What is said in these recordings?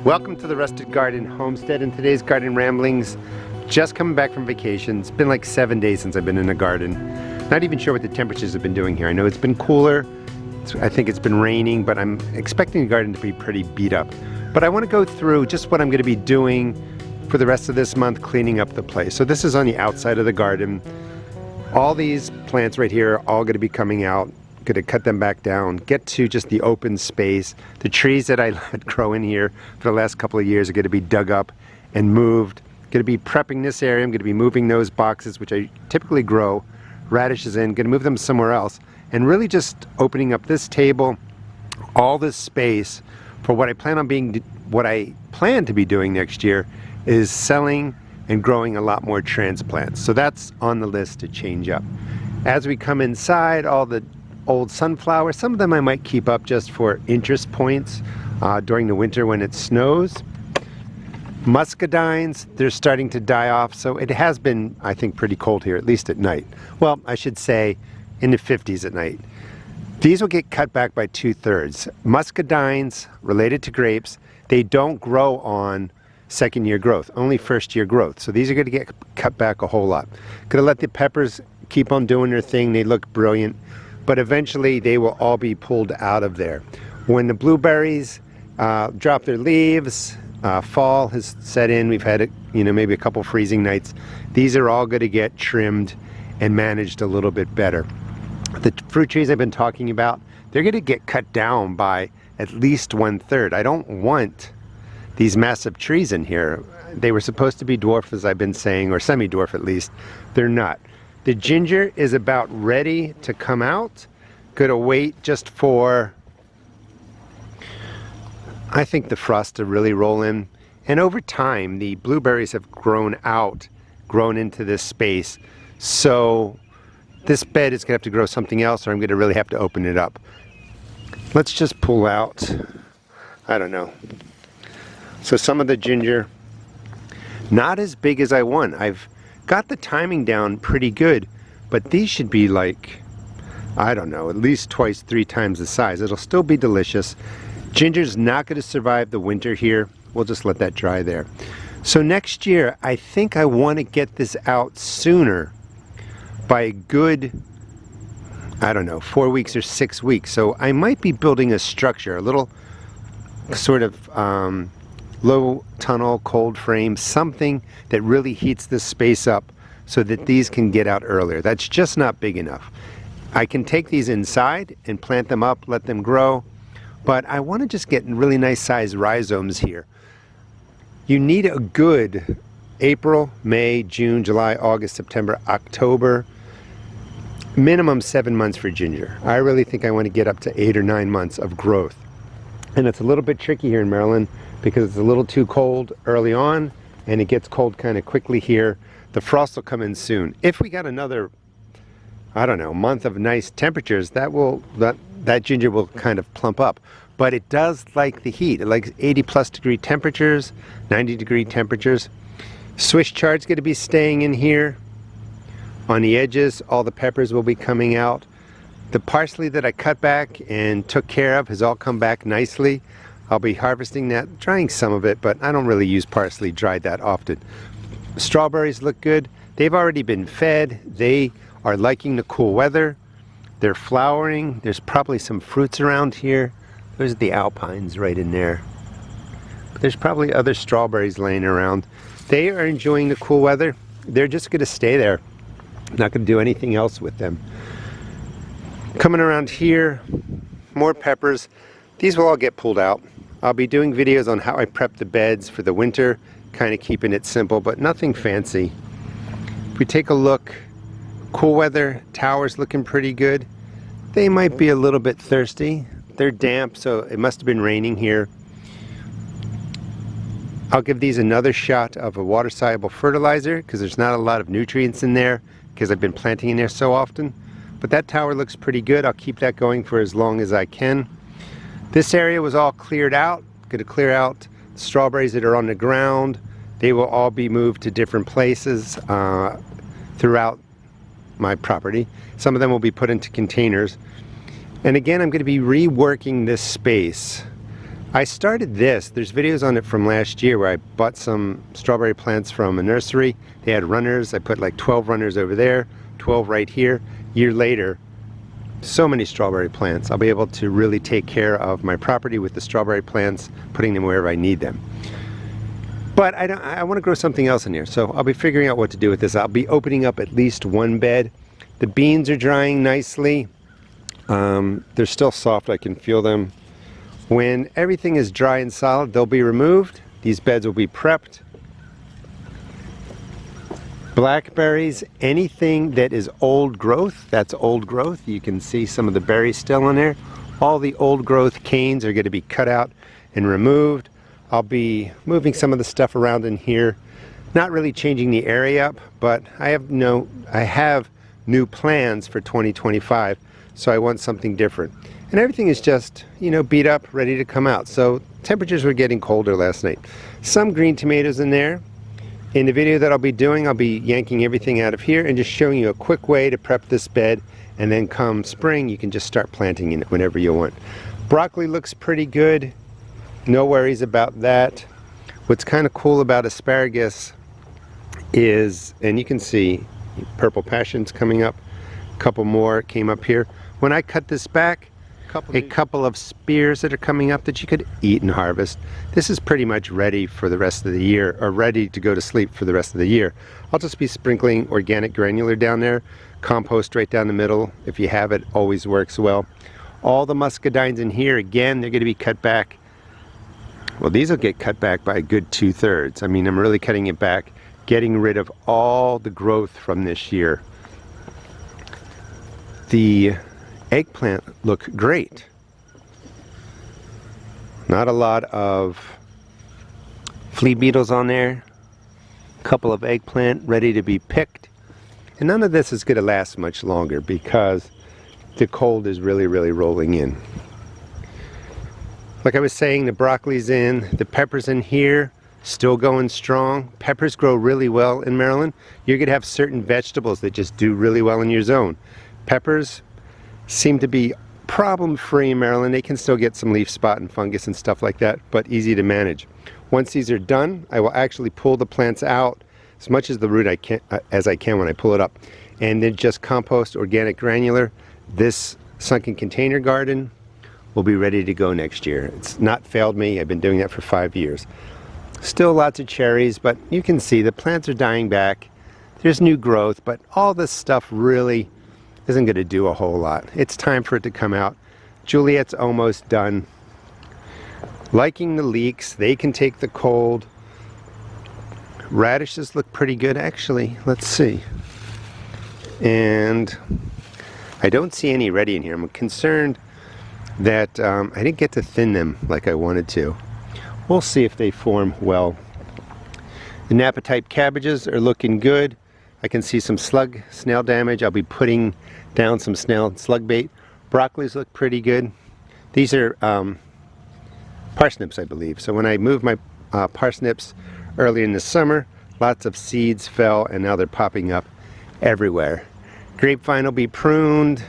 Welcome to the Rusted Garden Homestead and today's garden ramblings. Just coming back from vacation. It's been like 7 days since I've been in the garden. Not even sure what the temperatures have been doing here. I know it's been cooler. I think it's been raining, but I'm expecting the garden to be pretty beat up. But I want to go through just what I'm going to be doing for the rest of this month, cleaning up the place. So this is on the outside of the garden. All these plants right here are all going to be coming out. Going to cut them back down, get to just the open space. The trees that I let grow in here for the last couple of years are going to be dug up and moved. Going to be prepping this area. I'm going to be moving those boxes, which I typically grow radishes in. Going to move them somewhere else and really just opening up this table, all this space for what I plan to be doing next year is selling and growing a lot more transplants. So that's on the list to change up. As we come inside, all the old sunflowers, some of them I might keep up just for interest points during the winter when it snows. Muscadines, they're starting to die off, so it has been, I think, pretty cold here, at least at night. Well, I should say in the 50s at night. These will get cut back by 2/3. Muscadines, related to grapes, they don't grow on second year growth, only first year growth. So these are going to get cut back a whole lot. Gonna let the peppers keep on doing their thing. They look brilliant. But eventually they will all be pulled out of there. When the blueberries drop their leaves, fall has set in, we've had maybe a couple freezing nights, these are all going to get trimmed and managed a little bit better. The fruit trees I've been talking about, they're going to get cut down by at least 1/3. I don't want these massive trees in here. They were supposed to be dwarf, as I've been saying, or semi-dwarf at least. They're not. The ginger is about ready to come out. Gonna wait just for, I think, the frost to really roll in. And over time, the blueberries have grown into this space. So this bed is gonna have to grow something else, or I'm gonna really have to open it up. Let's just pull out, I don't know. So some of the ginger, not as big as I want. I've got the timing down pretty good, but these should be like, I don't know, at least twice, 3 times the size. It'll still be delicious. Ginger's not going to survive the winter here. We'll just let that dry there. So next year, I think I want to get this out sooner by a good, I don't know, 4 weeks or 6 weeks. So I might be building a structure, a little sort of low tunnel, cold frame, something that really heats this space up so that these can get out earlier. That's just not big enough. I can take these inside and plant them up, let them grow, but I want to just get really nice sized rhizomes here. You need a good April, May, June, July, August, September, October, minimum 7 months for ginger. I really think I want to get up to 8 or 9 months of growth. And it's a little bit tricky here in Maryland because it's a little too cold early on and it gets cold kind of quickly here. The frost will come in soon. If we got another, I don't know, month of nice temperatures, that ginger will kind of plump up. But it does like the heat. It likes 80+ degree temperatures, 90 degree temperatures. Swiss chard's going to be staying in here. On the edges, all the peppers will be coming out. The parsley that I cut back and took care of has all come back nicely. I'll be harvesting that, drying some of it, but I don't really use parsley dried that often. Strawberries look good. They've already been fed. They are liking the cool weather. They're flowering. There's probably some fruits around here. There's the alpines right in there. But there's probably other strawberries laying around. They are enjoying the cool weather. They're just going to stay there. Not going to do anything else with them. Coming around here, more peppers. These will all get pulled out. I'll be doing videos on how I prep the beds for the winter, kind of keeping it simple, but nothing fancy. If we take a look, cool weather, towers looking pretty good. They might be a little bit thirsty. They're damp, so it must have been raining here. I'll give these another shot of a water-soluble fertilizer because there's not a lot of nutrients in there because I've been planting in there so often. But that tower looks pretty good. I'll keep that going for as long as I can. This area was all cleared out. Going to clear out strawberries that are on the ground. They will all be moved to different places throughout my property. Some of them will be put into containers. And again, I'm going to be reworking this space. I started this. There's videos on it from last year where I bought some strawberry plants from a nursery. They had runners. I put like 12 runners over there, 12 right here. Year later, so many strawberry plants. I'll be able to really take care of my property with the strawberry plants, putting them wherever I need them. But I want to grow something else in here, so I'll be figuring out what to do with this. I'll be opening up at least one bed. The beans are drying nicely. They're still soft. I can feel them. When everything is dry and solid, they'll be removed. These beds will be prepped. Blackberries, anything that is old growth, that's old growth. You can see some of the berries still in there. All the old growth canes are going to be cut out and removed. I'll be moving some of the stuff around in here. Not really changing the area up, but I have new plans for 2025, so I want something different. And everything is just, you know, beat up, ready to come out. So temperatures were getting colder last night. Some green tomatoes in there. In the video that I'll be doing, I'll be yanking everything out of here and just showing you a quick way to prep this bed, and then come spring you can just start planting in it whenever you want. Broccoli looks pretty good. No worries about that. What's kind of cool about asparagus is, and you can see purple passions coming up, a couple more came up here. When I cut this back, a couple of spears that are coming up that you could eat and harvest. This is pretty much ready for the rest of the year, or ready to go to sleep for the rest of the year. I'll just be sprinkling organic granular down there, compost right down the middle. If you have it, always works well. All the muscadines in here, again, they're going to be cut back. Well, these will get cut back by a good 2/3. I mean, I'm really cutting it back, getting rid of all the growth from this year. The eggplant look great. Not a lot of flea beetles on there. A couple of eggplant ready to be picked. And none of this is going to last much longer because the cold is really rolling in. Like I was saying, the broccoli's in, the peppers in here, still going strong. Peppers grow really well in Maryland. You're going to have certain vegetables that just do really well in your zone. Peppers seem to be problem-free in Maryland. They can still get some leaf spot and fungus and stuff like that, but easy to manage. Once these are done, I will actually pull the plants out as much as the root as I can when I pull it up, and then just compost organic granular. This sunken container garden will be ready to go next year. It's not failed me. I've been doing that for 5 years. Still lots of cherries, but you can see the plants are dying back. There's new growth, but all this stuff really isn't going to do a whole lot. It's time for it to come out. Juliet's almost done. Liking the leeks. They can take the cold. Radishes look pretty good, actually. Let's see. And I don't see any ready in here. I'm concerned that I didn't get to thin them like I wanted to. We'll see if they form well. The Napa type cabbages are looking good. I can see some snail damage. I'll be putting down some snail and slug bait. Broccolis look pretty good. These are parsnips, I believe. So when I moved my parsnips early in the summer, lots of seeds fell and now they're popping up everywhere. Grapevine will be pruned.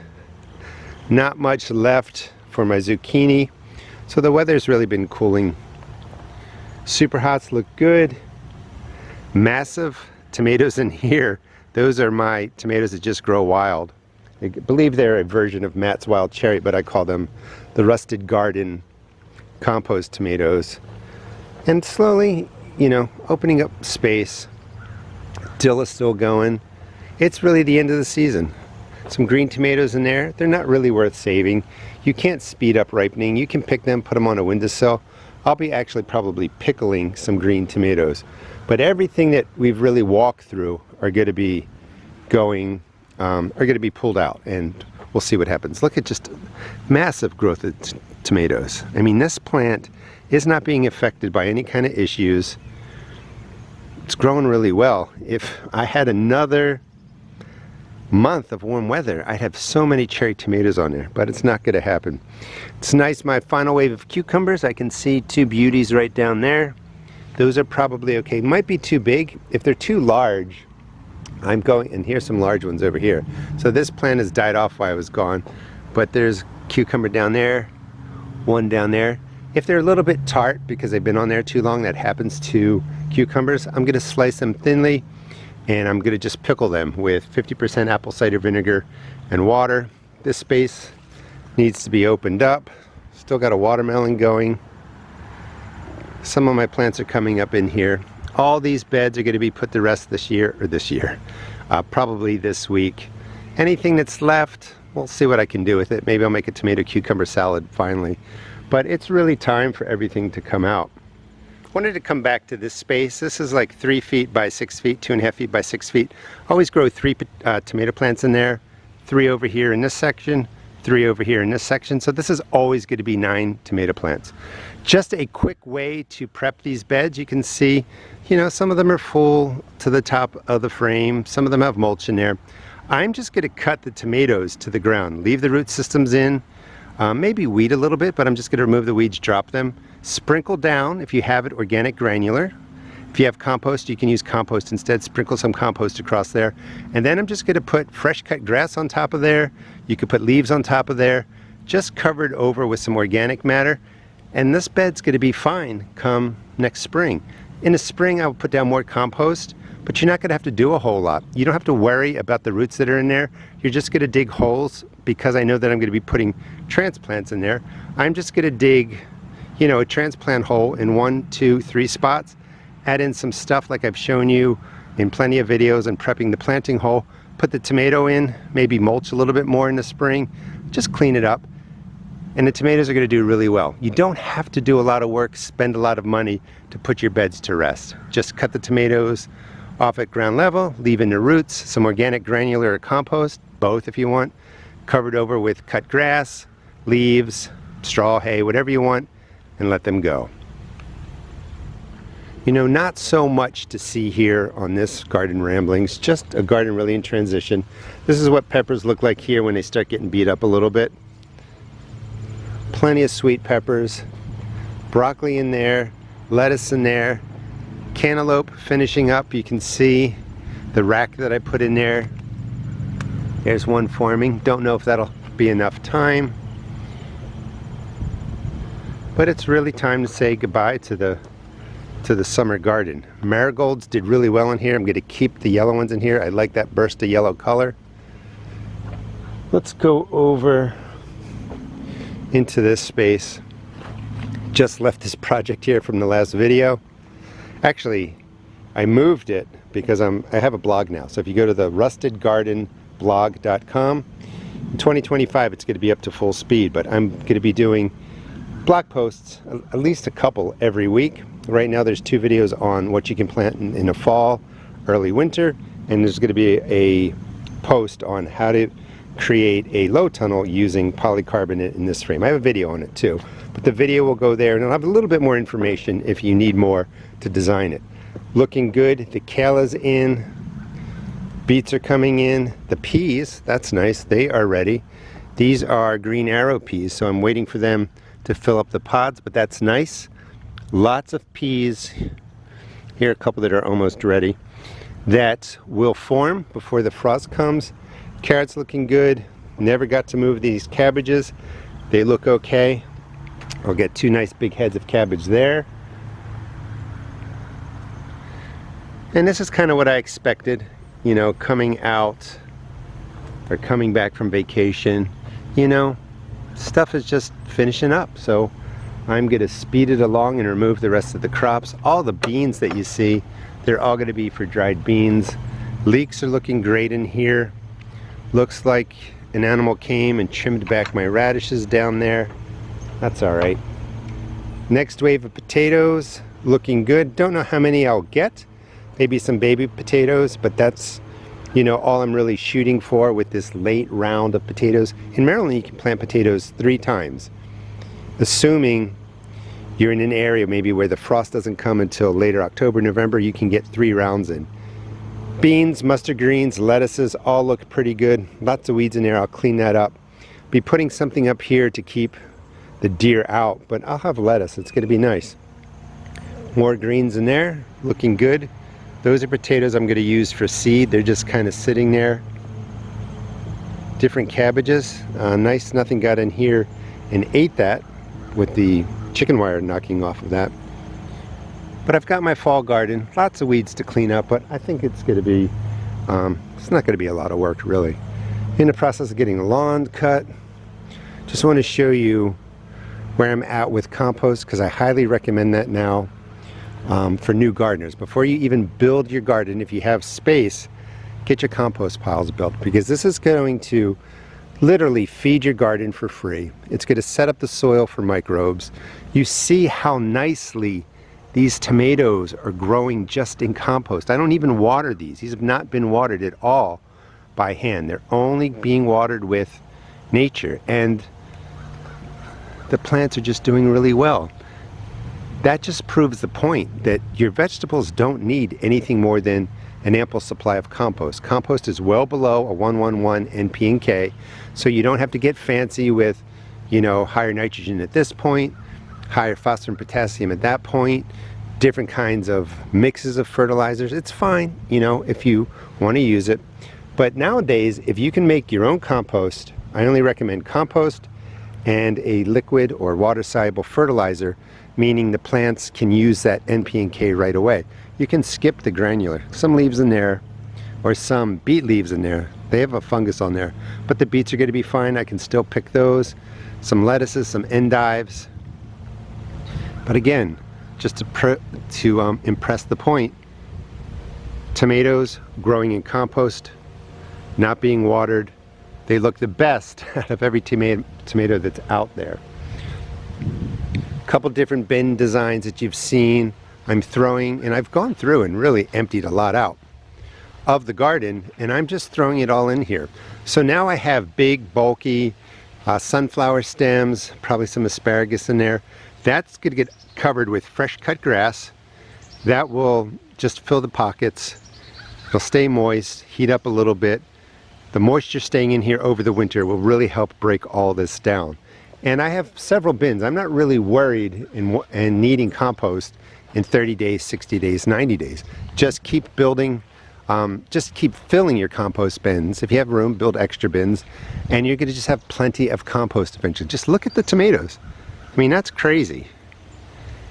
Not much left for my zucchini. So the weather's really been cooling. Super hots look good. Massive tomatoes in here. Those are my tomatoes that just grow wild. I believe they're a version of Matt's Wild Cherry, but I call them the Rusted Garden compost tomatoes. And slowly, you know, opening up space. Dill is still going. It's really the end of the season. Some green tomatoes in there. They're not really worth saving. You can't speed up ripening. You can pick them, put them on a windowsill. I'll be actually probably pickling some green tomatoes. But everything that we've really walked through are going to be pulled out, and we'll see what happens. Look at just massive growth of tomatoes. I mean, this plant is not being affected by any kind of issues. It's growing really well. If I had another month of warm weather, I'd have so many cherry tomatoes on there, but it's not going to happen. It's nice. My final wave of cucumbers, I can see two beauties right down there. Those are probably okay. Might be too big. If they're too large, I'm going, and here's some large ones over here. So this plant has died off while I was gone, but there's cucumber down there, one down there. If they're a little bit tart because they've been on there too long, that happens to cucumbers, I'm going to slice them thinly and I'm going to just pickle them with 50% apple cider vinegar and water. This space needs to be opened up. Still got a watermelon going. Some of my plants are coming up in here. All these beds are going to be put the rest of this year, probably this week. Anything that's left, we'll see what I can do with it. Maybe I'll make a tomato cucumber salad finally. But it's really time for everything to come out. Wanted to come back to this space. This is like 3 feet by 6 feet, 2.5 feet by 6 feet. Always grow 3 tomato plants in there, 3 over here in this section, 3 over here in this section. So this is always going to be 9 tomato plants. Just a quick way to prep these beds. You can see, you know, some of them are full to the top of the frame. Some of them have mulch in there. I'm just going to cut the tomatoes to the ground. Leave the root systems in. Maybe weed a little bit, but I'm just going to remove the weeds, drop them. Sprinkle down, if you have it, organic granular. If you have compost, you can use compost instead. Sprinkle some compost across there. And then I'm just going to put fresh cut grass on top of there. You could put leaves on top of there, just covered over with some organic matter. And this bed's going to be fine come next spring. In the spring, I'll put down more compost, but you're not going to have to do a whole lot. You don't have to worry about the roots that are in there. You're just going to dig holes, because I know that I'm going to be putting transplants in there. I'm just going to dig, you know, a transplant hole in 1, 2, 3 spots. Add in some stuff like I've shown you in plenty of videos on prepping the planting hole. Put the tomato in, maybe mulch a little bit more in the spring. Just clean it up. And the tomatoes are going to do really well. You don't have to do a lot of work, spend a lot of money to put your beds to rest. Just cut the tomatoes off at ground level, leave in the roots, some organic granular or compost, both if you want, covered over with cut grass, leaves, straw, hay, whatever you want, and let them go. You know, not so much to see here on this Garden Ramblings, just a garden really in transition. This is what peppers look like here when they start getting beat up a little bit. Plenty of sweet peppers, broccoli in there, lettuce in there, cantaloupe finishing up. You can see the rack that I put in there. There's one forming. Don't know if that'll be enough time, but it's really time to say goodbye to the summer garden. Marigolds did really well in here. I'm going to keep the yellow ones in here. I like that burst of yellow color. Let's go over into this space. Just left this project here from the last video. Actually, I moved it because I have a blog now. So if you go to the rustedgardenblog.com, in 2025 it's going to be up to full speed, but I'm going to be doing blog posts, at least a couple every week. Right now there's 2 videos on what you can plant in the fall, early winter, and there's going to be a post on how to create a low tunnel using polycarbonate in this frame. I have a video on it too, but the video will go there and it'll have a little bit more information if you need more to design it. Looking good. The kale is in, beets are coming in, the peas, that's nice, they are ready. These are green arrow peas, so I'm waiting for them to fill up the pods, but that's nice. Lots of peas. Here are a couple that are almost ready that will form before the frost comes. Carrots looking good. Never got to move these cabbages. They look okay. I'll get 2 nice big heads of cabbage there. And this is kind of what I expected, you know, coming out or coming back from vacation. You know, stuff is just finishing up, so I'm going to speed it along and remove the rest of the crops. All the beans that you see, they're all going to be for dried beans. Leeks are looking great in here. Looks like an animal came and trimmed back my radishes down there. That's all right. Next wave of potatoes, looking good. Don't know how many I'll get. Maybe some baby potatoes, but that's, you know, all I'm really shooting for with this late round of potatoes. In Maryland, you can plant potatoes 3 times, assuming you're in an area maybe where the frost doesn't come until later October, November. You can get 3 rounds in. Beans, mustard greens, lettuces all look pretty good. Lots of weeds in there. I'll clean that up. Be putting something up here to keep the deer out, but I'll have lettuce. It's going to be nice. More greens in there, looking good. Those are potatoes I'm going to use for seed. They're just kind of sitting there. Different cabbages. Nice, nothing got in here and ate that with the chicken wire knocking off of that. But I've got my fall garden, lots of weeds to clean up, but I think it's going to be, it's not going to be a lot of work really. In the process of getting the lawn cut, just want to show you where I'm at with compost, because I highly recommend that now for new gardeners. Before you even build your garden, if you have space, get your compost piles built, because this is going to literally feed your garden for free. It's going to set up the soil for microbes. You see how nicely these tomatoes are growing just in compost. I don't even water these. These have not been watered at all by hand. They're only being watered with nature, and the plants are just doing really well. That just proves the point that your vegetables don't need anything more than an ample supply of compost. Compost is well below a 111 NP and K, so you don't have to get fancy with, you know, higher nitrogen at this point, higher phosphorus and potassium at that point, different kinds of mixes of fertilizers. It's fine, you know, if you want to use it. But nowadays, if you can make your own compost, I only recommend compost and a liquid or water-soluble fertilizer, meaning the plants can use that NP and K right away. You can skip the granular. Some leaves in there, or some beet leaves in there. They have a fungus on there, but the beets are going to be fine. I can still pick those. Some lettuces, some endives. But again, just to impress the point, tomatoes growing in compost, not being watered, they look the best out of every tomato that's out there. A couple different bin designs that you've seen. I'm throwing, and I've gone through and really emptied a lot out of the garden, and I'm just throwing it all in here. So now I have big, bulky sunflower stems, probably some asparagus in there. That's going to get covered with fresh cut grass. That will just fill the pockets. It'll stay moist, heat up a little bit. The moisture staying in here over the winter will really help break all this down. And I have several bins. I'm not really worried in needing compost in 30 days, 60 days, 90 days. Just keep building, just keep filling your compost bins. If you have room, build extra bins, and you're gonna just have plenty of compost eventually. Just look at the tomatoes. I mean, that's crazy.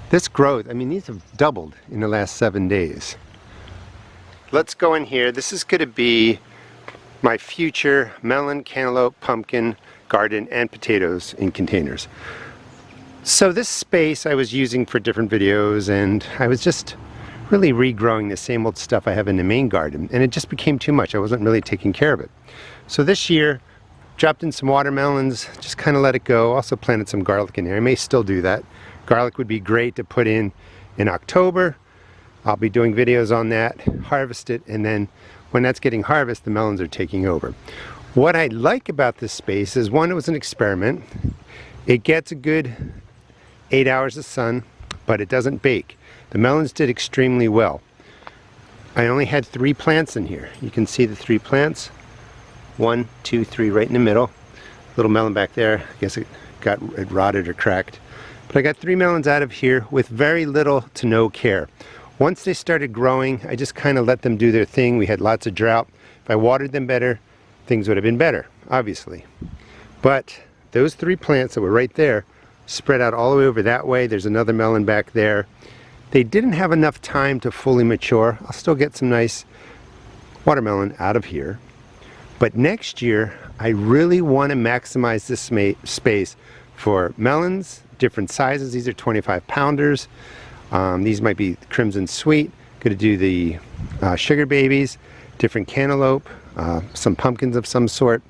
This growth, I mean, these have doubled in the last 7 days. Let's go in here. This is gonna be my future melon, cantaloupe, pumpkin garden, and potatoes in containers. So this space I was using for different videos, and I was just really regrowing the same old stuff I have in the main garden, and it just became too much. I wasn't really taking care of it. So this year, dropped in some watermelons, just kind of let it go. Also planted some garlic in there. I may still do that. Garlic would be great to put in October. I'll be doing videos on that, harvest it, and then when that's getting harvested, the melons are taking over. What I like about this space is, one, it was an experiment. It gets a good 8 hours of sun, but it doesn't bake. The melons did extremely well. I only had 3 plants in here. You can see the 3 plants. 1, 2, 3 right in the middle. Little melon back there. I guess it rotted or cracked. But I got 3 melons out of here with very little to no care. Once they started growing, I just kind of let them do their thing. We had lots of drought. If I watered them better, things would have been better, obviously. But those 3 plants that were right there spread out all the way over that way. There's another melon back there. They didn't have enough time to fully mature. I'll still get some nice watermelon out of here. But next year, I really want to maximize this space for melons, different sizes. These are 25 pounders. These might be Crimson Sweet. Going to do the sugar babies, different cantaloupe, some pumpkins of some sort.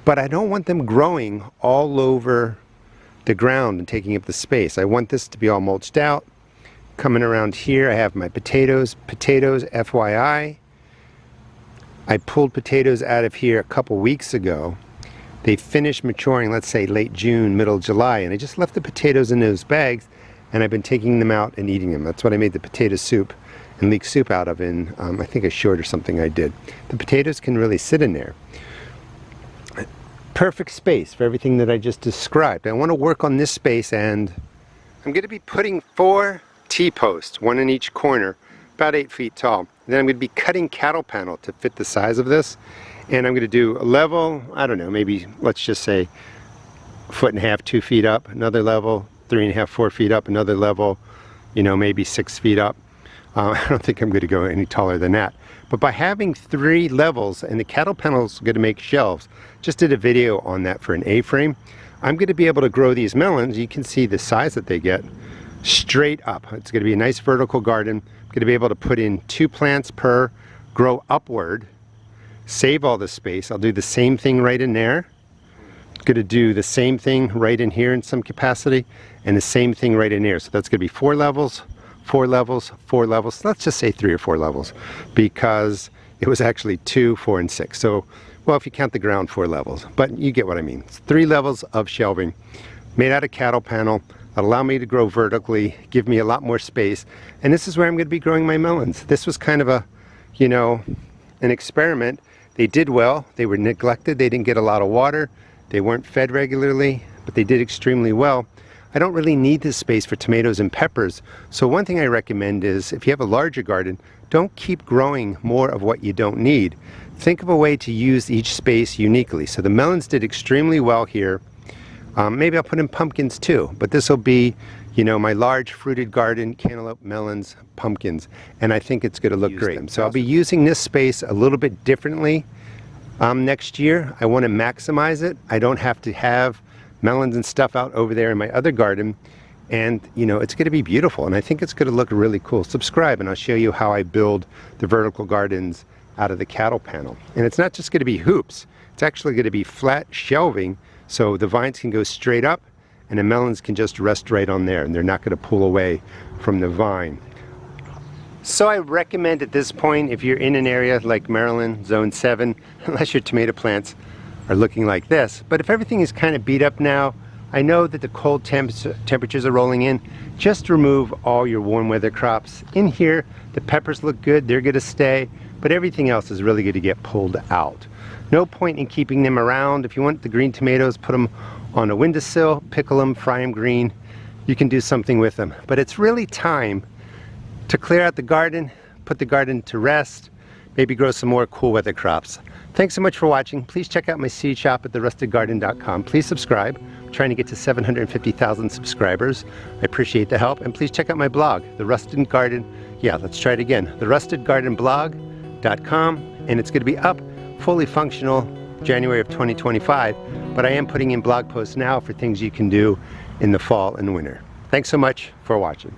But I don't want them growing all over the ground and taking up the space. I want this to be all mulched out. Coming around here, I have my potatoes. Potatoes, FYI, I pulled potatoes out of here a couple weeks ago. They finished maturing, let's say late June, middle July, and I just left the potatoes in those bags, and I've been taking them out and eating them. That's what I made the potato soup and leek soup out of in, I think a short or something I did. The potatoes can really sit in there. Perfect space for everything that I just described. I want to work on this space, and I'm going to be putting 4 T-posts, 1 in each corner, about 8 feet tall. Then I'm going to be cutting cattle panel to fit the size of this, and I'm going to do a level, I don't know, maybe let's just say 1.5 feet, 2 feet up, another level, 3.5, 4 feet up, another level, you know, maybe 6 feet up. I don't think I'm going to go any taller than that. But by having 3 levels, and the cattle panel's going to make shelves, just did a video on that for an A-frame, I'm going to be able to grow these melons. You can see the size that they get straight up. It's going to be a nice vertical garden. I'm going to be able to put in 2 plants per, grow upward, save all the space. I'll do the same thing right in there. Going to do the same thing right in here in some capacity, and the same thing right in here. So that's going to be 4 levels, 4 levels, 4 levels. Let's just say 3 or 4 levels, because it was actually 2, 4, and 6. So, well, if you count the ground, 4 levels, but you get what I mean. It's 3 levels of shelving made out of cattle panel that allow me to grow vertically, give me a lot more space. And this is where I'm going to be growing my melons. This was kind of a, you know, an experiment. They did well. They were neglected. They didn't get a lot of water. They weren't fed regularly, but they did extremely well. I don't really need this space for tomatoes and peppers. So one thing I recommend is, if you have a larger garden, don't keep growing more of what you don't need. Think of a way to use each space uniquely. So the melons did extremely well here. Maybe I'll put in pumpkins too, but this will be, you know, my large fruited garden, cantaloupe, melons, pumpkins, and I think it's going to look great. So I'll be using this space a little bit differently next year. I want to maximize it. I don't have to have melons and stuff out over there in my other garden, and you know, it's going to be beautiful, and I think it's going to look really cool. Subscribe and I'll show you how I build the vertical gardens out of the cattle panel. And it's not just going to be hoops, it's actually going to be flat shelving, so the vines can go straight up and the melons can just rest right on there, and they're not going to pull away from the vine. So I recommend at this point, if you're in an area like Maryland, Zone 7, unless your tomato plants are looking like this, but if everything is kind of beat up now, I know that the cold temperatures are rolling in, just remove all your warm weather crops. In here, the peppers look good, they're going to stay, but everything else is really going to get pulled out. No point in keeping them around. If you want the green tomatoes, put them on a windowsill, pickle them, fry them green. You can do something with them. But it's really time to clear out the garden, put the garden to rest, maybe grow some more cool weather crops. Thanks so much for watching. Please check out my seed shop at therustedgarden.com. Please subscribe. I'm trying to get to 750,000 subscribers. I appreciate the help. And please check out my blog, The Rusted Garden. Yeah, let's try it again. therustedgardenblog.com. And it's going to be up, fully functional, January of 2025. But I am putting in blog posts now for things you can do in the fall and winter. Thanks so much for watching.